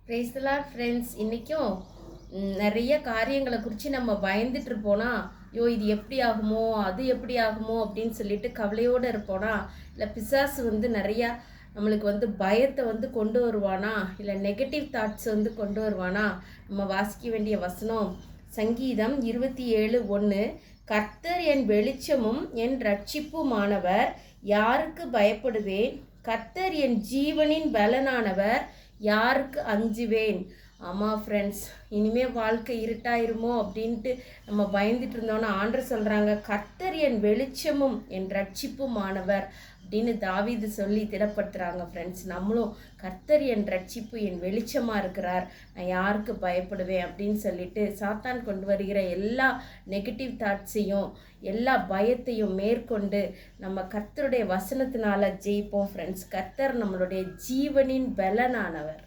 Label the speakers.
Speaker 1: Praise the Lord friends. இன்றைக்கும் நிறைய காரியங்களை குறித்து நம்ம பயந்துட்டு இருப்போனா, ஐயோ இது எப்படி ஆகுமோ அது எப்படி ஆகுமோ அப்படின்னு சொல்லிட்டு கவலையோடு இருப்போனா, இல்லை பிசாசு நிறையா நம்மளுக்கு பயத்தை கொண்டு வருவானா, இல்லை நெகட்டிவ் தாட்ஸ் கொண்டு வருவானா. நம்ம வாசிக்க வேண்டிய வசனம் சங்கீதம் 27:1. கர்த்தர் என் வெளிச்சமும் என் ரட்சிப்புமானவர், யாருக்கு பயப்படுவேன்? கர்த்தர் என் ஜீவனின் பலனானவர், யாருக்கு அஞ்சுவேன்? ஆமாம் ஃப்ரெண்ட்ஸ், இனிமேல் வாழ்க்கை இருட்டாயிருமோ அப்படின்ட்டு நம்ம பயந்துட்டு இருந்தோன்னா ஆண்டவர் சொல்கிறாங்க, கர்த்தர் என் வெளிச்சமும் என் ரட்சிப்புமானவர் அப்படின்னு தாவீது சொல்லி திடப்படுத்துகிறாங்க. ஃப்ரெண்ட்ஸ், நம்மளும் கர்த்தர் என் ரட்சிப்பு என் வெளிச்சமாக இருக்கிறார், நான் யாருக்கு பயப்படுவேன் அப்படின்னு சொல்லிட்டு சாத்தான் கொண்டு வருகிற எல்லா நெகட்டிவ் தாட்ஸையும் எல்லா பயத்தையும் மேற்கொண்டு நம்ம கர்த்தருடைய வசனத்தினால ஜெயிப்போம். ஃப்ரெண்ட்ஸ், கர்த்தர் நம்மளுடைய ஜீவனின் பலனானவர்.